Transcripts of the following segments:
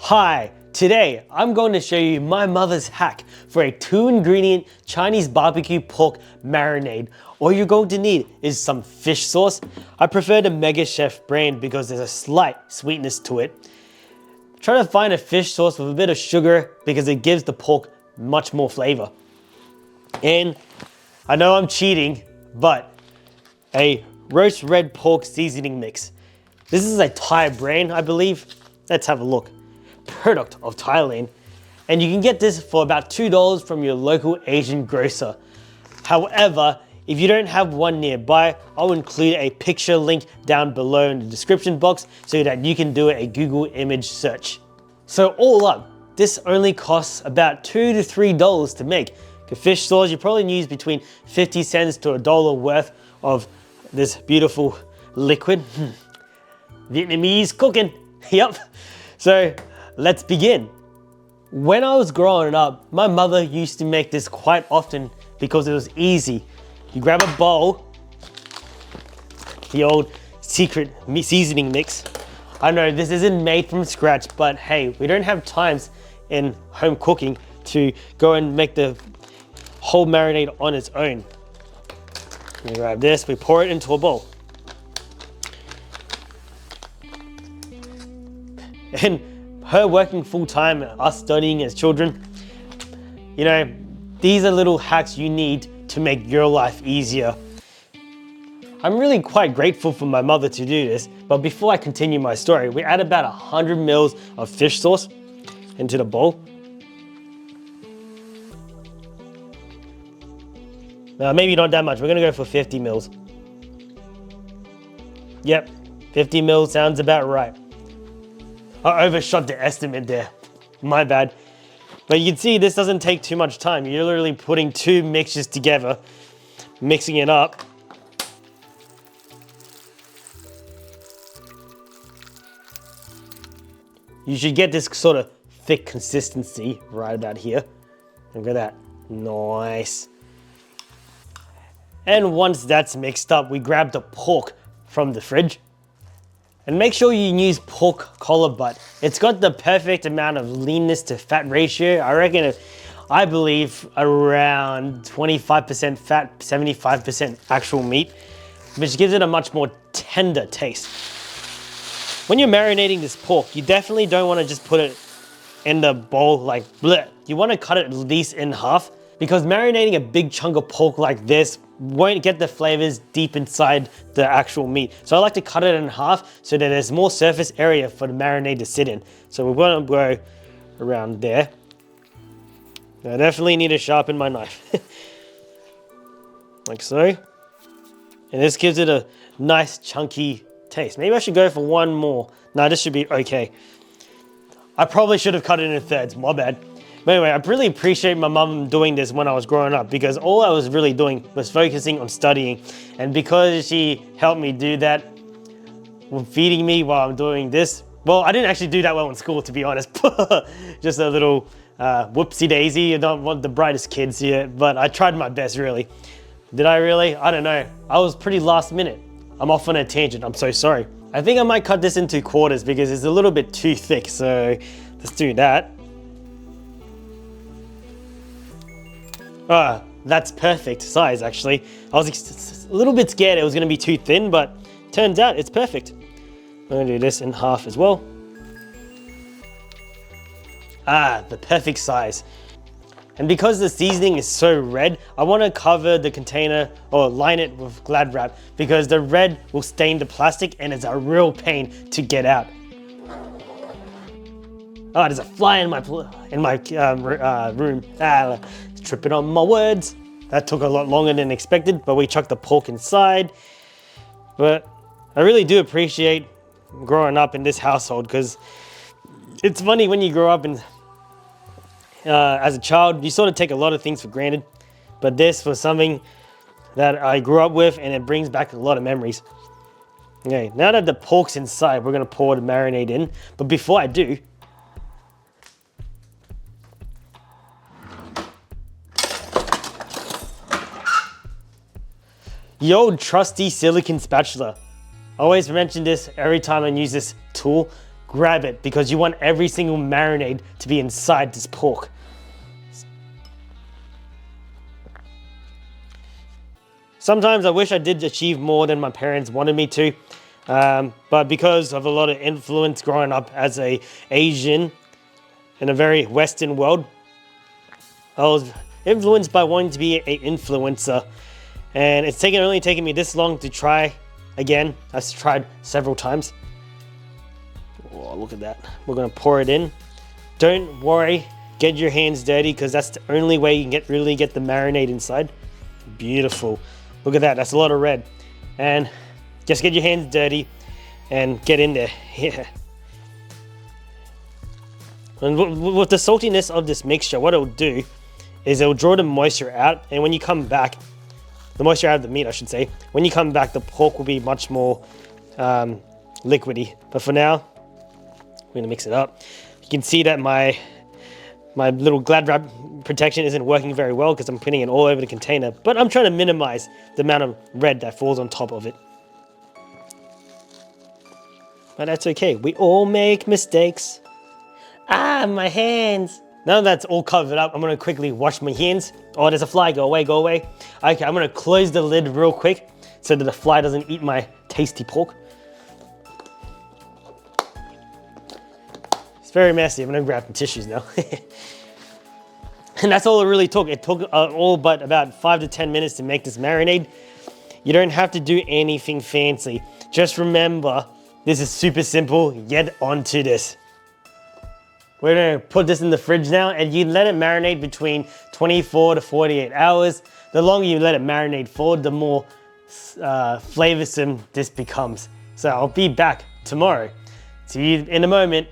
Hi, today I'm going to show you my mother's hack for a 2-ingredient Chinese barbecue pork marinade. All you're going to need is some fish sauce. I prefer the Mega Chef brand because there's a slight sweetness to it. Try to find a fish sauce with a bit of sugar because it gives the pork much more flavor. And I know I'm cheating, but a roast red pork seasoning mix. This is a Thai brand, I believe. Let's have a look. Product of Thailand. And you can get this for about $2 from your local Asian grocer. However, if you don't have one nearby, I'll include a picture link down below in the description box so that you can do a Google image search. So all up, this only costs about $2 to $3 to make. The fish sauce, you probably use between 50 cents to $1 worth of this beautiful liquid. Vietnamese cooking, yep. So let's begin. When I was growing up, my mother used to make this quite often because it was easy. You grab a bowl, the old secret seasoning mix. I know this isn't made from scratch, but hey, we don't have times in home cooking to go and make the whole marinade on its own. We grab this, we pour it into a bowl. And her working full time, us studying as children, you know, these are little hacks you need to make your life easier. I'm really quite grateful for my mother to do this, but before I continue my story, we add about 100 mils of fish sauce into the bowl. Maybe not that much, we're gonna go for 50 mils. Yep, 50 mils sounds about right. I overshot the estimate there, my bad. But you can see this doesn't take too much time. You're literally putting two mixtures together, mixing it up. You should get this sort of thick consistency right about here. Look at that, nice. And once that's mixed up, we grab the pork from the fridge. And make sure you use pork collar butt. It's got the perfect amount of leanness to fat ratio. I believe around 25% fat, 75% actual meat, which gives it a much more tender taste. When you're marinating this pork, you definitely don't want to just put it in the bowl like bleh. You want to cut it at least in half because marinating a big chunk of pork like this won't get the flavors deep inside the actual meat. So I like to cut it in half so that there's more surface area for the marinade to sit in. So we want to go around there. I definitely need to sharpen my knife. Like so. And this gives it a nice chunky taste. Maybe I should go for one more. No, this should be okay. I probably should have cut it in thirds, my bad. But anyway, I really appreciate my mum doing this when I was growing up because all I was really doing was focusing on studying. And because she helped me do that, feeding me while I'm doing this, well, I didn't actually do that well in school, to be honest. Just a little whoopsie daisy. I don't want the brightest kids here, but I tried my best, really. Did I really? I don't know. I was pretty last minute. I'm off on a tangent, I'm so sorry. I think I might cut this into quarters because it's a little bit too thick, so let's do that. That's perfect size, actually. I was a little bit scared it was gonna be too thin, but turns out it's perfect. I'm gonna do this in half as well. The perfect size. And because the seasoning is so red, I wanna cover the container or line it with Glad wrap because the red will stain the plastic and it's a real pain to get out. Oh, there's a fly in my room. Tripping on my words. That took a lot longer than expected, but we chucked the pork inside. But I really do appreciate growing up in this household because it's funny when you grow up and as a child, you sort of take a lot of things for granted. But this was something that I grew up with and it brings back a lot of memories. Okay, now that the pork's inside, we're gonna pour the marinade in. But before I do, the old trusty silicone spatula. I always mention this every time I use this tool. grab it because you want every single marinade to be inside this pork. Sometimes I wish I did achieve more than my parents wanted me to, but because of a lot of influence growing up as an Asian in a very Western world, I was influenced by wanting to be an influencer, and it's only taken me this long to try again. I've tried several times. Oh, look at that. We're gonna pour it in. Don't worry, get your hands dirty because that's the only way you can really get the marinade inside. Beautiful. Look at that, that's a lot of red. And just get your hands dirty and get in there. Yeah. And with the saltiness of this mixture, what it'll do is it'll draw the moisture out, and when you come back, the moisture out of the meat I should say, when you come back the pork will be much more liquidy. But for now, we're gonna mix it up. You can see that my little Glad wrap protection isn't working very well because I'm putting it all over the container, but I'm trying to minimize the amount of red that falls on top of it. But that's okay, we all make mistakes. Ah, my hands. Now that's all covered up, I'm gonna quickly wash my hands. Oh, there's a fly, go away, go away. Okay, I'm gonna close the lid real quick so that the fly doesn't eat my tasty pork. It's very messy, I'm gonna grab some tissues now. And that's all it really took. It took all but about 5 to 10 minutes to make this marinade. You don't have to do anything fancy. Just remember, this is super simple, get onto this. We're gonna put this in the fridge now, and you let it marinate between 24 to 48 hours. The longer you let it marinate for, the more flavorsome this becomes. So I'll be back tomorrow. See you in a moment.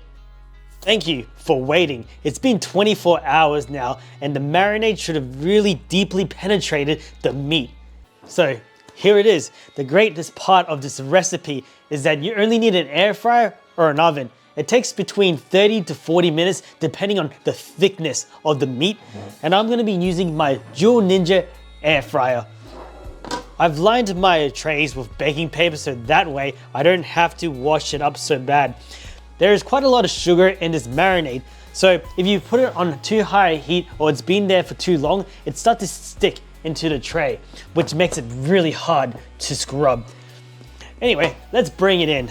Thank you for waiting. It's been 24 hours now, and the marinade should have really deeply penetrated the meat. So here it is. The greatest part of this recipe is that you only need an air fryer or an oven. It takes between 30 to 40 minutes depending on the thickness of the meat. And I'm gonna be using my Dual Ninja air fryer. I've lined my trays with baking paper so that way I don't have to wash it up so bad. There is quite a lot of sugar in this marinade, so if you put it on too high heat or it's been there for too long, it starts to stick into the tray, which makes it really hard to scrub. Anyway, let's bring it in.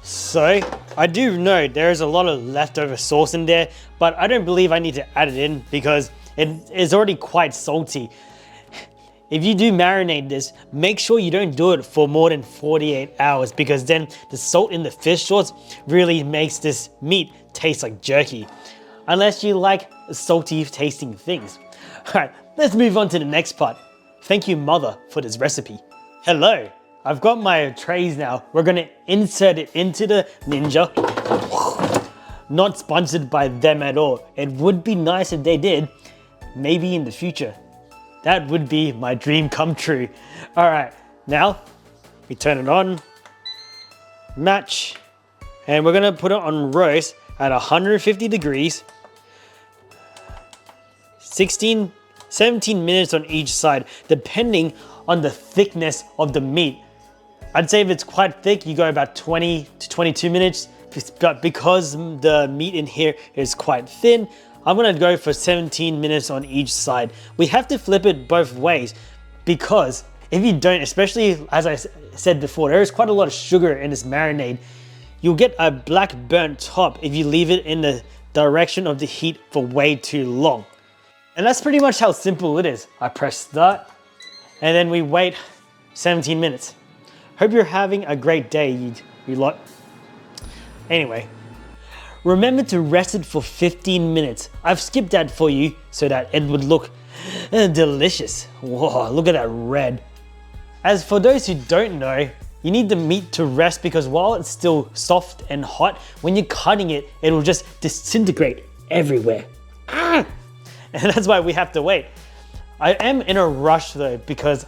So, I do know there is a lot of leftover sauce in there, but I don't believe I need to add it in because it is already quite salty. If you do marinate this, make sure you don't do it for more than 48 hours because then the salt in the fish sauce really makes this meat taste like jerky. Unless you like salty tasting things. Alright, let's move on to the next part. Thank you, Mother, for this recipe. Hello, I've got my trays now. We're gonna insert it into the Ninja. Not sponsored by them at all. It would be nice if they did, maybe in the future. That would be my dream come true. All right, now we turn it on, match, and we're gonna put it on roast at 150 degrees, 17 minutes on each side, depending on the thickness of the meat. I'd say if it's quite thick, you go about 20 to 22 minutes, but because the meat in here is quite thin, I'm gonna go for 17 minutes on each side. We have to flip it both ways because if you don't, especially as I said before, there is quite a lot of sugar in this marinade. You'll get a black burnt top if you leave it in the direction of the heat for way too long. And that's pretty much how simple it is. I press start and then we wait 17 minutes. Hope you're having a great day, you lot. Anyway. Remember to rest it for 15 minutes. I've skipped that for you so that it would look delicious. Whoa, look at that red. As for those who don't know, you need the meat to rest because while it's still soft and hot, when you're cutting it, it'll just disintegrate everywhere. And that's why we have to wait. I am in a rush though because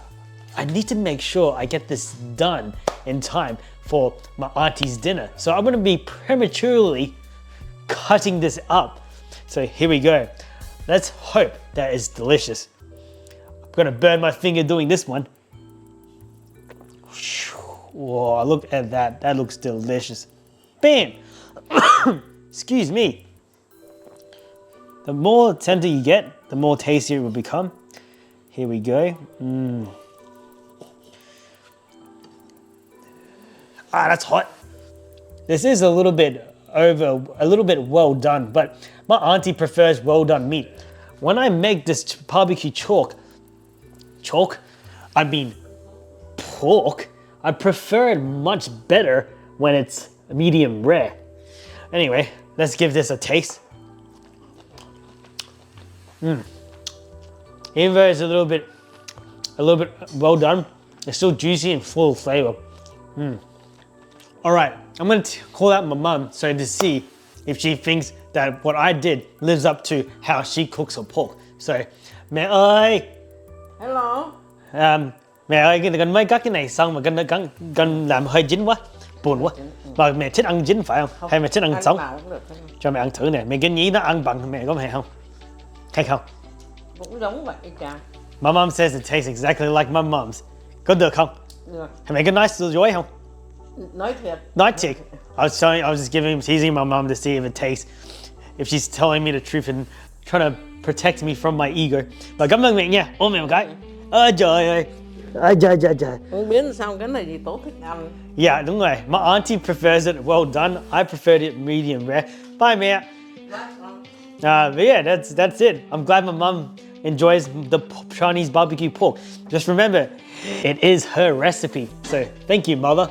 I need to make sure I get this done in time for my auntie's dinner. So I'm gonna be prematurely cutting this up. So here we go. Let's hope that it's delicious. gonna burn my finger doing this one. Whoa, look at that. That looks delicious. Bam! Excuse me. The more tender you get, the more tastier it will become. Here we go. Ah, that's hot. This is a little bit well done, but my auntie prefers well done meat. When I make this barbecue pork, I prefer it much better when it's medium rare. Anyway, let's give this a taste. Even though it's a little bit well done, it's still juicy and full of flavor. All right, I'm gonna call out my mum so to see if she thinks that what I did lives up to how she cooks her pork. So, mẹ ơi. Hello. Mẹ ơi, gần mới cắt cái này xong mà gần làm hơi chín quá, buồn quá. Mà mẹ thích ăn chín phải không? Hay mẹ thích ăn sống? Cho mẹ ăn thử nè, mẹ cái nhí nó ăn bằng mẹ có mẹ không? Hay không? Cũng giống vậy cha. My mom says it tastes exactly like my mom's. Có được không? Được. Mẹ có nói dối không? Nói thiệt. Nói thiệt. I was just teasing my mom to see if it tastes, if she's telling me the truth and trying to protect me from my ego. Và cảm ơn mẹ nha. Ôm mẹ một cái. Ôi trời ơi. Trời. Không biết sao cái này gì tốt thích ăn. Yeah, đúng rồi. My auntie prefers it well done. I preferred it medium rare. Bye, mẹ. But yeah, that's it. I'm glad my mom enjoys the Chinese barbecue pork. Just remember, it is her recipe. So thank you, mother.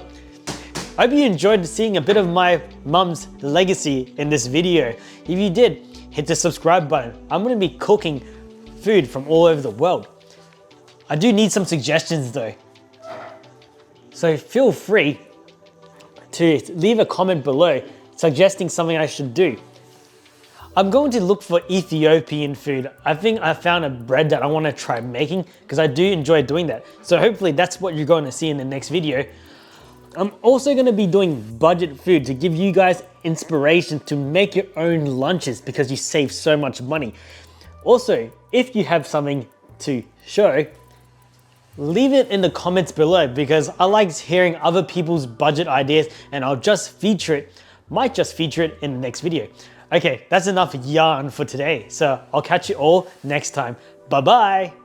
I hope you enjoyed seeing a bit of my mum's legacy in this video. If you did, hit the subscribe button. I'm going to be cooking food from all over the world. I do need some suggestions though. So feel free to leave a comment below suggesting something I should do. I'm going to look for Ethiopian food. I think I found a bread that I want to try making because I do enjoy doing that. So hopefully that's what you're going to see in the next video. I'm also going to be doing budget food to give you guys inspiration to make your own lunches because you save so much money. Also, if you have something to show, leave it in the comments below because I like hearing other people's budget ideas and I'll just feature it, might just feature it in the next video. Okay, that's enough yarn for today. So I'll catch you all next time. Bye-bye.